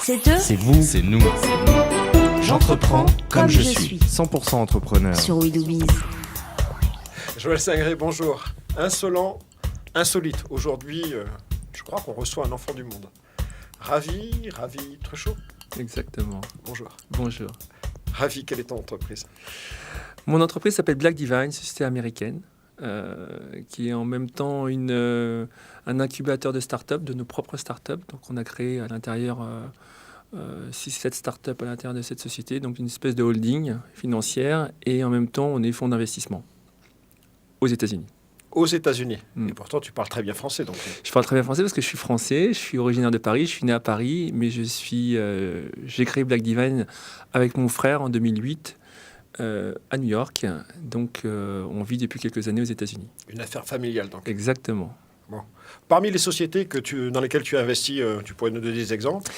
C'est eux, C'est vous, C'est nous. J'entreprends comme je suis. 100% entrepreneur. Sur We Do Biz. Joël Singré, bonjour. Insolent, insolite. Aujourd'hui, je crois qu'on reçoit un enfant du monde. Ravi, Truchot. Exactement. Bonjour. Bonjour. Ravi, quelle est ton entreprise? Mon entreprise s'appelle Black Divine, société américaine, qui est en même temps un incubateur de start-up, de nos propres start-up. Donc on a créé à l'intérieur 6-7 start-up à l'intérieur de cette société, donc une espèce de holding financière, et en même temps on est fonds d'investissement aux États-Unis. Aux États-Unis. Mm. Et pourtant, tu parles très bien français. Donc. Je parle très bien français parce que je suis français, je suis originaire de Paris, je suis né à Paris, mais j'ai créé Black Divine avec mon frère en 2008 à New York. Donc on vit depuis quelques années aux États-Unis. Une affaire familiale, donc. Exactement. Parmi les sociétés dans lesquelles tu investis, tu pourrais nous donner des exemples?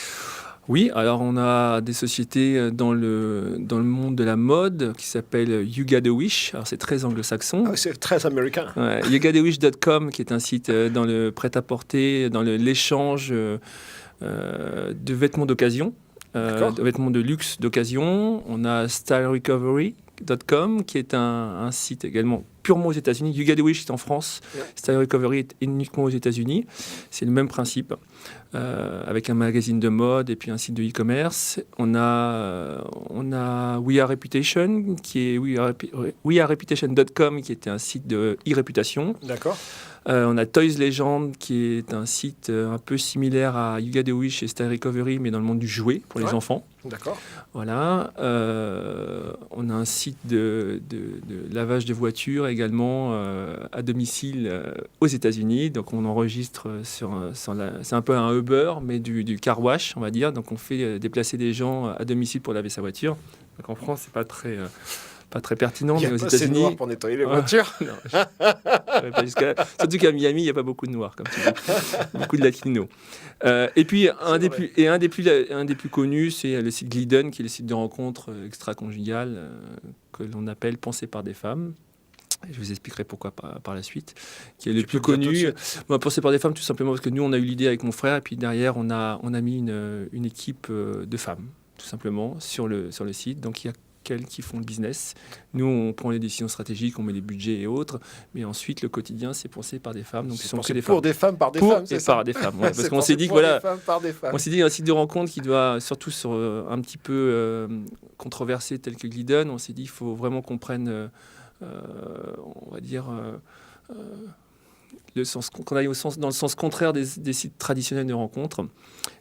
Oui, alors on a des sociétés dans le monde de la mode qui s'appellent You Got a Wish. Alors c'est très anglo-saxon. Ah, c'est très américain. Ouais, YouGotAWish.com qui est un site dans le prêt-à-porter, dans l'échange de vêtements d'occasion, de vêtements de luxe d'occasion. On a StyleRecovery.com qui est un site également purement aux États-Unis. You Got a Wish est en France, Ouais. Style Recovery est uniquement aux États-Unis. C'est le même principe, avec un magazine de mode et puis un site de e-commerce. On a We Are Reputation, qui est wearereputation.com, qui était un site de e-réputation. D'accord. On a Toys Legend, qui est un site un peu similaire à You Got a Wish et Style Recovery, mais dans le monde du jouet pour les Ouais. enfants. D'accord. Voilà. On a un site de lavage de voitures également à domicile aux États-Unis. Donc on enregistre c'est un peu un Uber, mais du car wash, on va dire. Donc on fait déplacer des gens à domicile pour laver sa voiture. Donc en France, c'est pas très pertinent, Il y mais a aux pas assez de États-Unis. noirs pour nettoyer les Ouais. voitures. Non, j'irai pas jusqu'à là. Surtout qu'à Miami, il n'y a pas beaucoup de noirs, comme tu dis. Beaucoup de latinos. Et puis, un des plus connus, c'est le site Glidden, qui est le site de rencontres extra-conjugales que l'on appelle Pensées par des femmes. Et je vous expliquerai pourquoi par la suite. Qui est le plus peux le dire connu. tout de suite. Pensées par des femmes, tout simplement parce que nous, on a eu l'idée avec mon frère, et puis derrière, on a mis une équipe de femmes, tout simplement, sur le site. Donc, il y a qu'elles qui font le business. Nous, on prend les décisions stratégiques, on met les budgets et autres, mais ensuite, le quotidien, c'est pensé par des femmes. Donc, ce C'est sont pensé que des pour femmes. des femmes, par des Pour femmes, c'est et ça? par des femmes. Ouais, parce C'est qu'on pensé s'est dit que pour voilà, des femmes, par des femmes. on s'est dit un site de rencontre qui doit, surtout sur un petit peu controversé tel que Glidden, on s'est dit il faut vraiment qu'on prenne, on va dire, qu'on aille dans le sens contraire des sites traditionnels de rencontres.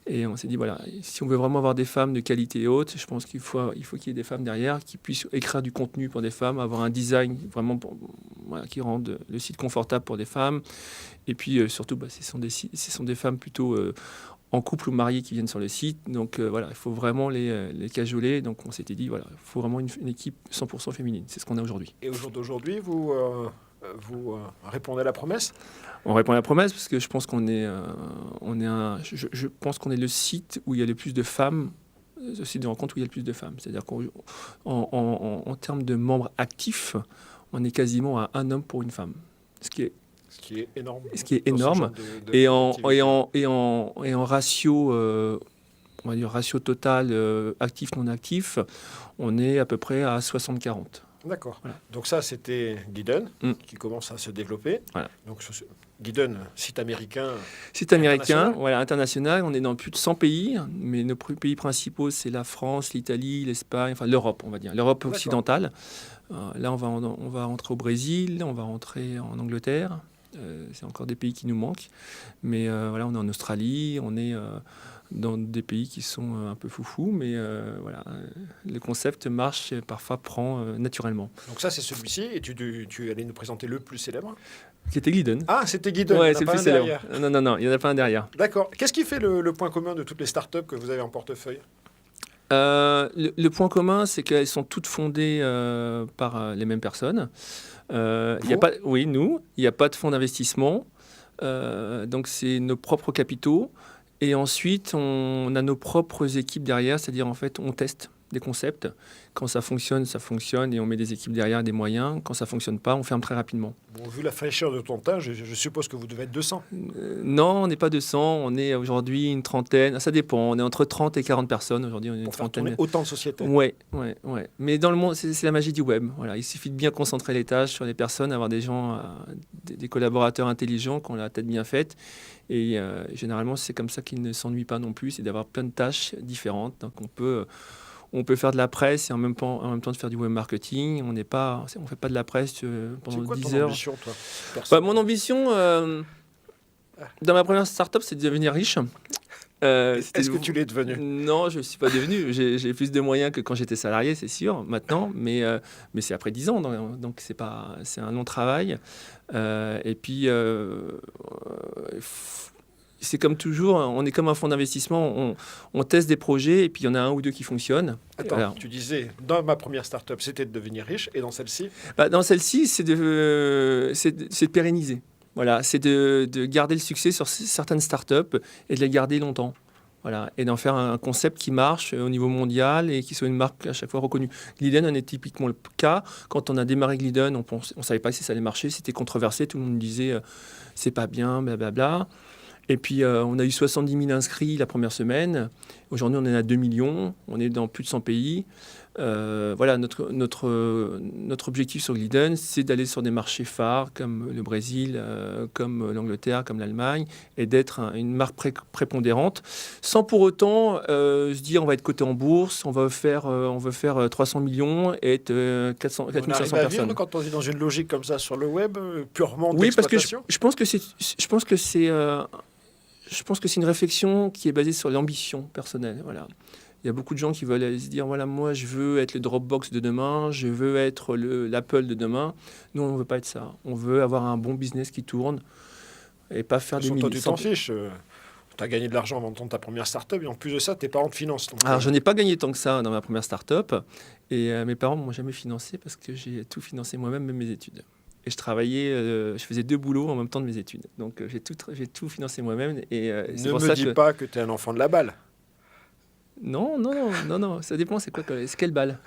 Et on s'est dit, voilà, si on veut vraiment avoir des femmes de qualité haute, je pense qu'il faut qu'il y ait des femmes derrière qui puissent écrire du contenu pour des femmes, avoir un design vraiment qui rende le site confortable pour des femmes. Et puis surtout, ce sont des femmes plutôt en couple ou mariées qui viennent sur le site. Donc voilà, il faut vraiment les cajoler. Donc on s'était dit, voilà, il faut vraiment une équipe 100% féminine. C'est ce qu'on a aujourd'hui. Et au jour d'aujourd'hui, vous répondez à la promesse? On répond à la promesse parce que je pense je pense qu'on est le site où il y a le plus de femmes, le site de rencontre où il y a le plus de femmes. C'est-à-dire qu'en termes de membres actifs, on est quasiment à un homme pour une femme. Ce qui est énorme. Ce qui est Dans ce énorme. genre de Et en ratio, on va dire ratio total actif-non actif, on est à peu près à 60-40. D'accord. Voilà. Donc ça, c'était Glidden, Mm. qui commence à se développer. Voilà. Donc Glidden, site américain. C'est américain, International. voilà, international. On est dans plus de 100 pays, mais nos pays principaux, c'est la France, l'Italie, l'Espagne, enfin l'Europe, on va dire, l'Europe D'accord. occidentale. Là, on va rentrer au Brésil, on va rentrer en Angleterre. C'est encore des pays qui nous manquent. Mais voilà, on est en Australie, on est dans des pays qui sont un peu foufous, mais voilà, le concept marche et parfois prend naturellement. Donc ça, c'est celui-ci. Et tu allais nous présenter le plus célèbre. Qui était Glidden. Ah, c'était Glidden. Ouais, il y en a c'est le pas plus un célèbre. derrière. Non, il n'y en a pas un derrière. D'accord. Qu'est-ce qui fait le point commun de toutes les startups que vous avez en portefeuille? Le point commun, c'est qu'elles sont toutes fondées par les mêmes personnes. Il y a pas, oui, nous. Il n'y a pas de fonds d'investissement. Donc, c'est nos propres capitaux. Et ensuite, on a nos propres équipes derrière. C'est-à-dire, en fait, on teste. des concepts. Quand ça fonctionne et on met des équipes derrière, des moyens. Quand ça ne fonctionne pas, on ferme très rapidement. Bon, vu la fraîcheur de ton teint, je suppose que vous devez être 200. Non, on n'est pas 200. On est aujourd'hui une trentaine. Ça dépend. On est entre 30 et 40 personnes. Aujourd'hui, on est une Pour faire trentaine. tourner autant de sociétés. Ouais. Mais dans le monde, c'est la magie du web. Voilà, il suffit de bien concentrer les tâches sur les personnes, avoir des gens, des collaborateurs intelligents qui ont la tête bien faite. Et généralement, c'est comme ça qu'ils ne s'ennuient pas non plus. C'est d'avoir plein de tâches différentes. Donc, on peut faire de la presse et en même temps de faire du web marketing. On fait pas de la presse pendant 10 heures. C'est quoi ton ambition, toi? Mon ambition, dans ma première start-up, c'est de devenir riche. Est-ce que tu l'es devenu? Non, je ne suis pas devenu. J'ai plus de moyens que quand j'étais salarié, c'est sûr, maintenant. Mais c'est après 10 ans, donc c'est un long travail. Et puis, c'est comme toujours, on est comme un fonds d'investissement. On teste des projets et puis il y en a un ou deux qui fonctionnent. Attends, Voilà. tu disais, dans ma première start-up, c'était de devenir riche. Et dans celle-ci? Dans celle-ci, c'est de pérenniser. Voilà, c'est de garder le succès sur certaines startups et de les garder longtemps. Voilà, et d'en faire un concept qui marche au niveau mondial et qui soit une marque à chaque fois reconnue. Glidden en est typiquement le cas. Quand on a démarré Glidden, on ne savait pas si ça allait marcher, c'était controversé, tout le monde disait c'est pas bien, blablabla. Et puis on a eu 70 000 inscrits la première semaine. Aujourd'hui, on en a 2 millions, on est dans plus de 100 pays. Voilà, notre objectif sur Glidden, c'est d'aller sur des marchés phares comme le Brésil, comme l'Angleterre, comme l'Allemagne, et d'être une marque prépondérante, sans pour autant se dire on va être coté en bourse, on veut faire 300 millions et être 400 On 500 arrive à personnes. vivre quand on est dans une logique comme ça sur le web, purement Oui, parce que d'exploitation? je pense que c'est une réflexion qui est basée sur l'ambition personnelle. Voilà. Il y a beaucoup de gens qui veulent se dire voilà, moi je veux être le Dropbox de demain, je veux être l'Apple de demain. Nous, on ne veut pas être ça. On veut avoir un bon business qui tourne et pas faire des Toi, milliers. tu t'en fiches. Tu as gagné de l'argent en vendant ta première start-up et en plus de ça, tes parents te financent. Donc, Alors, je n'ai pas gagné tant que ça dans ma première start-up et mes parents ne m'ont jamais financé parce que j'ai tout financé moi-même, même mes études. Et je travaillais, je faisais 2 boulots en même temps de mes études. Donc, j'ai tout financé moi-même. Et, c'est ne pour me ça dis que... pas que tu es un enfant de la balle. Non, ça dépend, c'est quelle balle?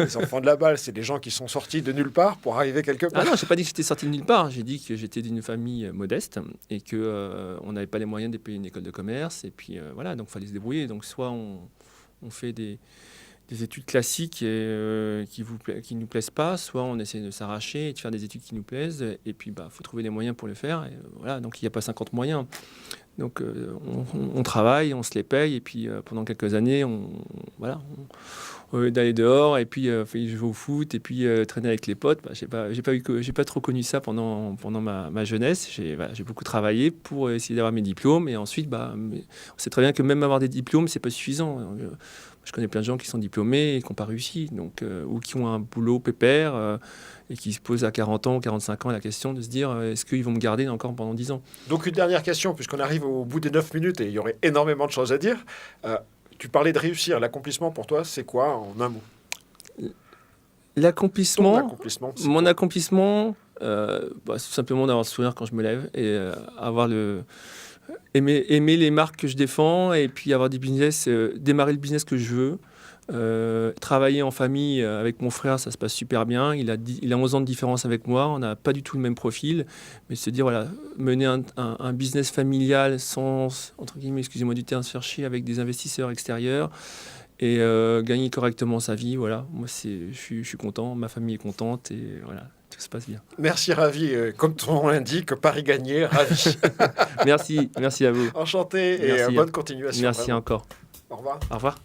Les enfants de la balle, c'est des gens qui sont sortis de nulle part pour arriver quelque part. Ah non, j'ai pas dit que j'étais sorti de nulle part. J'ai dit que j'étais d'une famille modeste et que on n'avait pas les moyens de payer une école de commerce. Et puis voilà, donc fallait se débrouiller. Donc soit on fait des études classiques qui nous plaisent pas, soit on essaie de s'arracher et de faire des études qui nous plaisent. Et puis faut trouver les moyens pour le faire. Et, voilà, donc il n'y a pas 50 moyens. Donc on travaille, on se les paye et puis pendant quelques années, on d'aller dehors et puis jouer au foot et puis traîner avec les potes. J'ai pas trop connu ça pendant ma jeunesse. J'ai beaucoup travaillé pour essayer d'avoir mes diplômes et ensuite on sait très bien que même avoir des diplômes, c'est pas suffisant. Je connais plein de gens qui sont diplômés et qui n'ont pas réussi, donc ou qui ont un boulot pépère. Et qui se posent à 40 ans, 45 ans la question de se dire est-ce qu'ils vont me garder encore pendant 10 ans? Donc une dernière question, puisqu'on arrive au bout des 9 minutes et il y aurait énormément de choses à dire. Tu parlais de réussir. L'accomplissement pour toi, c'est quoi en un mot? L'accomplissement, Ton accomplissement, c'est mon quoi? accomplissement, c'est tout simplement d'avoir le sourire quand je me lève et aimer les marques que je défends et puis avoir des business, démarrer le business que je veux. Travailler en famille avec mon frère, ça se passe super bien. Il a 11 ans de différence avec moi. On n'a pas du tout le même profil. Mais se dire, voilà, mener un business familial sans, entre guillemets, excusez-moi du terme, se faire chier avec des investisseurs extérieurs et gagner correctement sa vie. Voilà, moi, je suis content. Ma famille est contente et voilà, tout se passe bien. Merci, ravi. Comme ton nom l'indique, Paris gagné, ravi. Merci à vous. Enchanté Merci. et bonne continuation. Merci vraiment. encore. Au revoir. Au revoir.